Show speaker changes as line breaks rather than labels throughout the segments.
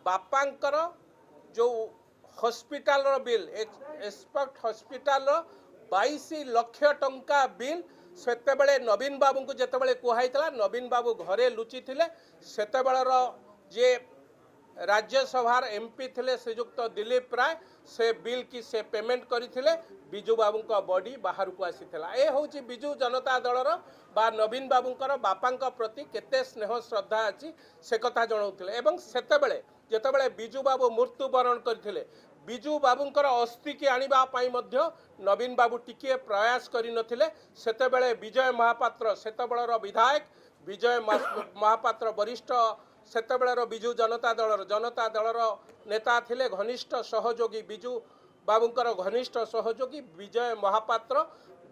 बापांकर जो hospital bill expert hospital 22 lakh टंका bill सेतेबेले नवीन बाबू को जितेबाला कहला नवीन बाबू घरे लुचि थे सेतेबेलर जे राज्यसभा एमपी थे श्रीजुक्त दिलीप राय से बिल की से पेमेंट करते बिजू बाबू का बॉडी बाहर को आसीला ए हूँ बिजू जनता दलर बा नवीन बाबूंकर बापा प्रति केते स्नेह श्रद्धा अच्छी से कथा जनाऊे एवं सेतेबेले जितेबाला बिजू बाबू मृत्युवरण करते बिजू बाबूंकर अस्थि की आनिबापी नवीन बाबू टिके प्रयास करनथिले सेतेबेले विजय महापात्र सेतेबेलर विधायक विजय महापात्र वरिष्ठ सेतेबेलर बिजू जनता दलर नेता थिले घनिष्ठ सहयोगी बिजू बाबूंकर घनिष्ठ सहयोगी विजय महापात्र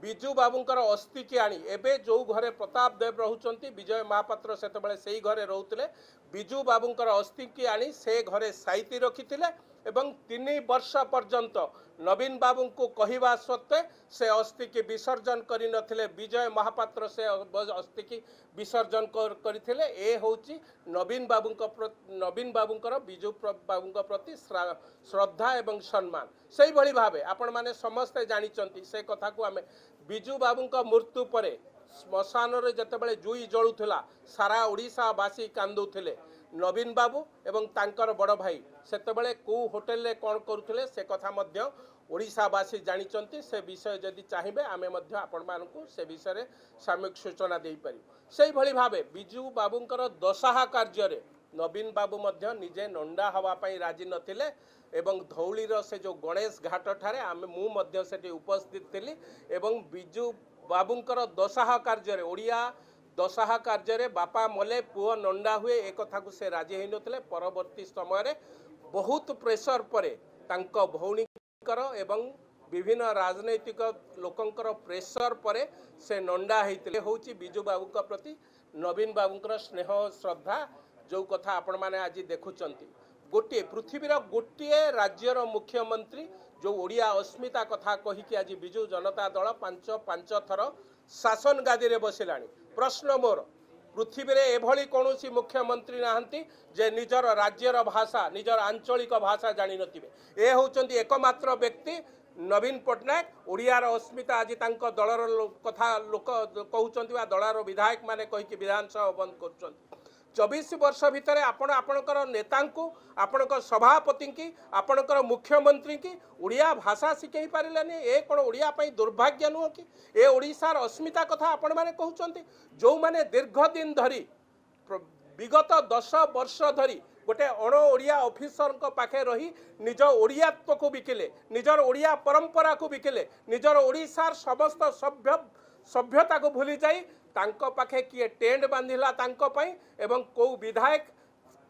बिजू बाबूंकर अस्थि की आनी एबे जो घरे प्रताप देव रहउचंती विजय महापात्र सेतेबेले सेही घरे रहउतिले बिजू बाबूंकर अस्थि की आनी से घरे साइती रखिथिले एवं 3 वर्ष पर्यंत नवीन बाबू को कहवा सत्वे से अस्थि की विसर्जन करनथिले विजय महापात्र से अस्थि की विसर्जन करथिले ए होची नवीन बाबूंकर बिजू बाबूंक प्रति श्रद्धा एवं सम्मान से भली भावे आपण माने समस्ते जानिचंती से कथा को आमे बिजू बाबूंक मृत्यु परे श्मशान रे जतेबेले जुई जळुथला सारा ओडिशावासी कांदुथिले नवीन बाबू एवं तांकर बड़ भाई सेतेबेले को होटेल रे कोन करुथिले से कथा मध्य ओडिशावासी जानिचंती से विषय जदि चाहिए आमे मध्य आपण मानकु से विषय रे सामयिक सूचना देई परियो सेही भली भावे बिजू बाबूंकर दशाहा कार्य रे नवीन बाबू मध्य निजे नंडा हवा पई राजी नथिले एवं धौलीर से जो गणेश घाट ठारे आमे मु मध्य सेठी उपस्थित थिली एवं बिजू बाबूंकर दशाहा कार्य रे ओडिया दशाहा कार्य बापा मले पुओ नंडा हुए एक कथा को से राजी होई नथिले परवर्ती समय रे बहुत प्रेशर परे तांको भौणीकर एवं विभिन्न राजनैतिक लोकंकर प्रेशर परे से नंडा होइतिले होची बिजू बाबू का प्रति नवीन बाबूंकर स्नेह श्रद्धा जो कथा आपण माने आज देखुचंती गोटे पृथ्वीर गोटे राज्यर मुख्यमंत्री जो ओडिया अस्मिता कथा कहिकी आज बिजू जनता दल पांच थर शासन गादी रे बसिलानी प्रश्न मोर पृथ्वी रे एभली कौनसी मुख्यमंत्री नाहंती जे निजर राज्यर भाषा निजर आंचलिक भाषा जानी नथिबे ए होचंती एकमात्र व्यक्ति नवीन पट्टनायक ओडियार अस्मिता आज तांको दलर कथा लोक कहउचंती बा दलर विधायक माने कहिकी विधानसभा बंद करचंती 24 वर्ष भितर आपण आपणकर नेता को आपणकर सभापति की आपणकर मुख्यमंत्री की ओडिया भाषा शिखई पारिलानी ए कोन ओडिया पई दुर्भाग्य नुह कि ए ओडिशार अस्मिता कथा आपण माने कहउचंती जो माने दीर्घ दिन धरी विगत 10 वर्ष धरी गोटे अण ओडिया ऑफिसर पाखे रही निज ओडियात्व को बिकिले निजर ओडिया परंपरा को बिकिले निजर ओडिशार समस्त सभ्यता को भूली जाई तांको पाखे किए टेंट बांधिला तांको पई एवं को विधायक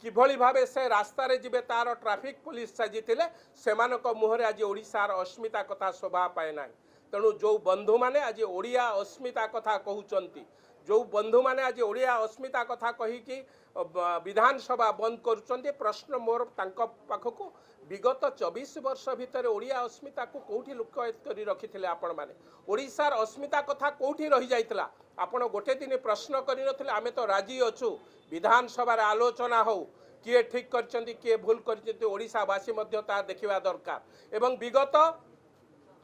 किभली भावे से रास्ता रे जिबे तार ट्रैफिक पुलिस साजिथिले सेमानक मुहरे आज ओडिशार अस्मिता कथा शोभा पाए ना तेणु जो बंधु माने आज ओडिया अस्मिता कथा कहउचंती जो बंधु माने आज ओडिया अस्मिता कथा कही कि विधानसभा बंद करुचंती प्रश्न मोर तांको पाखकु विगत 24 वर्ष भितर ओडिया अस्मिता को कोठी लुकायत करी रखिथिले आपण माने ओडिशार अस्मिता कथा कोठी रही जाइतला आपण गोटे दिन प्रश्न करि नथिले आमे तो राजी अछु विधानसभा रे आलोचना हो किए ठीक करचंती किए भूल करचंती ओडिशावासी मध्य ता देखिबा दरकार एवं विगत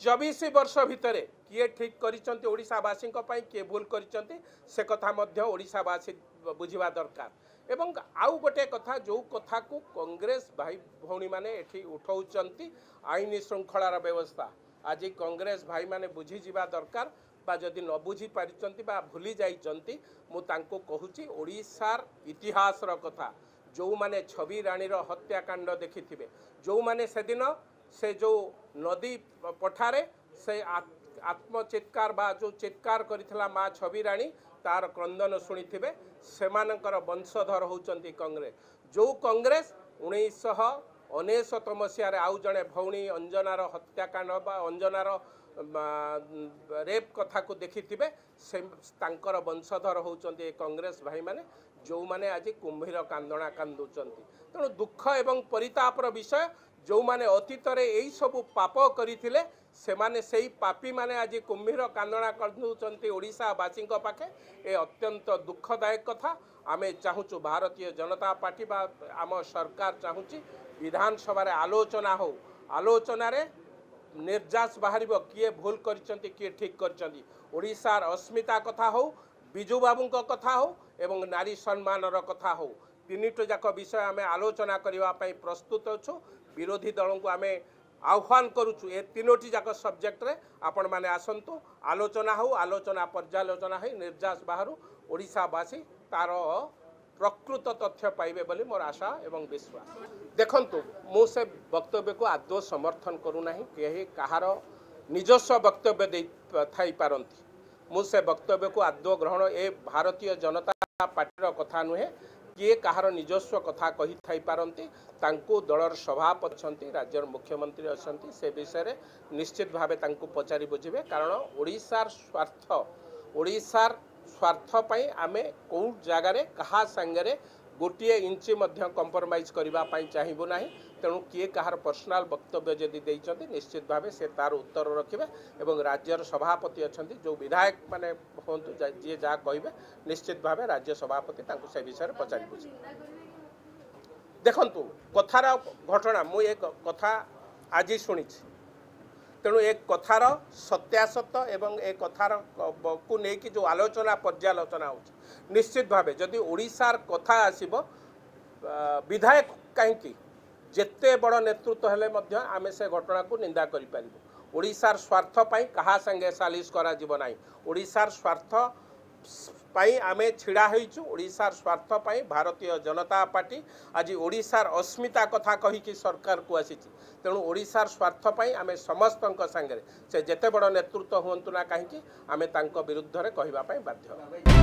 24 वर्ष भितर किए ठीक करिचंती ओडिशावासी पई किए भूल करिचंती से कथा मध्य ओडिशावासी बुझिबा दरकार एवं आउ गोटे कथा जो कथा को कांग्रेस भाई भौणी माने एठी उठाउचंती आईन श्रृंखलार व्यवस्था आज कांग्रेस भाई माने बुझी जिबा दरकार बा जदि न बुझी पारिचंती बा भूली जाइचंती मु तांको कहूची ओडिशार इतिहास रो कथा जो माने छवि रानी रो हत्याकांड देखिथिबे जो माने सेदिन से जो नदी पठारे से आत्मचित्कार बा जो चित्कार करिथला माँ छवि रानी तार क्रंदन शुणिथिबे सेमानकर वंशधर होचंती कांग्रेस जो कांग्रेस 1999 मसीह आउ जड़े भौणी अंजनार हत्याकांड बा अंजनार रेप कथा को देखिथिबे से तांकर वंशधर होचंती कांग्रेस भाई माने जो माने आज कुंभीर कांदणा कांदुचंती तेणु दुख एवं परितापर विषय जो माने अतीत रे एई सब पाप करिथिले सेमाने सेही पापी माने आज कुम्भीर कांदणा कर ओडिशावासी पाखे ए अत्यंत दुखदायक कथा। आमे चाहूँ भारतीय जनता पार्टी बा आम सरकार चाहूँगी विधानसभा आलोचना हो, आलोचन निर्जास बाहर किए भूल करचंती किए ठीक करचंती। ओडिशार अस्मिता कथा हो, बिजू बाबू कथा हो एवं नारी सम्मानर कथा हो, तीनिट जाक विषय आम आलोचना करने प्रस्तुत अच्छु। विरोधी दल को आम आह्वान करुचु ए तीनोटी जाक सब्जेक्ट रे आपण माने आसंतु, आलोचना हो, आलोचना पर्यालोचना हो निर्जास बाहर ओडिशावासी तार प्रकृत तथ्य पाइबे बोली मोर आशा एवं विश्वास। देखंतु मु से वक्तव्य को आदौ समर्थन करूना कहीं कहार निजस्व वक्तव्य दे थाई पारंती। मु से वक्तव्य को आदौ ग्रहण ए भारतीय जनता पार्टी कथा नुहे किए कहार निजस्व कथा कही थाई पारंती। तांको दलर सभापति अच्छी, राज्यर मुख्यमंत्री अच्छी, से विषय निश्चित भावे तांको पचारि बुझे। कारण ओडिशार स्वार्थ पाई आमे कौ जगार कहा सांगरे गोटे इंची कंप्रोमाइज करने चाहबू ना। तेणु किए कहार पर्सनाल वक्तव्य जदि देइचंती निश्चित भावे से तार उत्तर रखिबे एवं राज्यर सभापति अच्छा जो विधायक माने हूँ जी जहाँ कहे निश्चित भावे राज्य सभापति तांको से विषय पचारि बुझे। देखंतु कथार घटना मु एक कथा आज शुणी, तेणु एक कथार सत्यासत एवं एक कथार को लेकिन जो आलोचना पर्यालोचना हो निश्चित भावे जदि ओडिशार कथा आसीबो विधायक कहीं जेते बड़ नेतृत्व हेले मध्य आमे से घटना को निंदा करि पारिबो। ओडिशार स्वार्थ पाई कहा संगे सालिश करा जीव नाही। ओडिशार स्वार्थ पाई आमे छिड़ा होइछु। ओडिशार स्वार्थ पाई भारतीय जनता पार्टी आज ओडिशार अस्मिता कथा कही कि सरकार को आसीछि। तेणु ओडिशार स्वार्थ पाई आमे समस्तଙ୍କ संगे से जेते बड़ नेतृत्व हुंतु ना कहीं आमे तांको विरुद्ध रे कहिबा पाई बाध्य।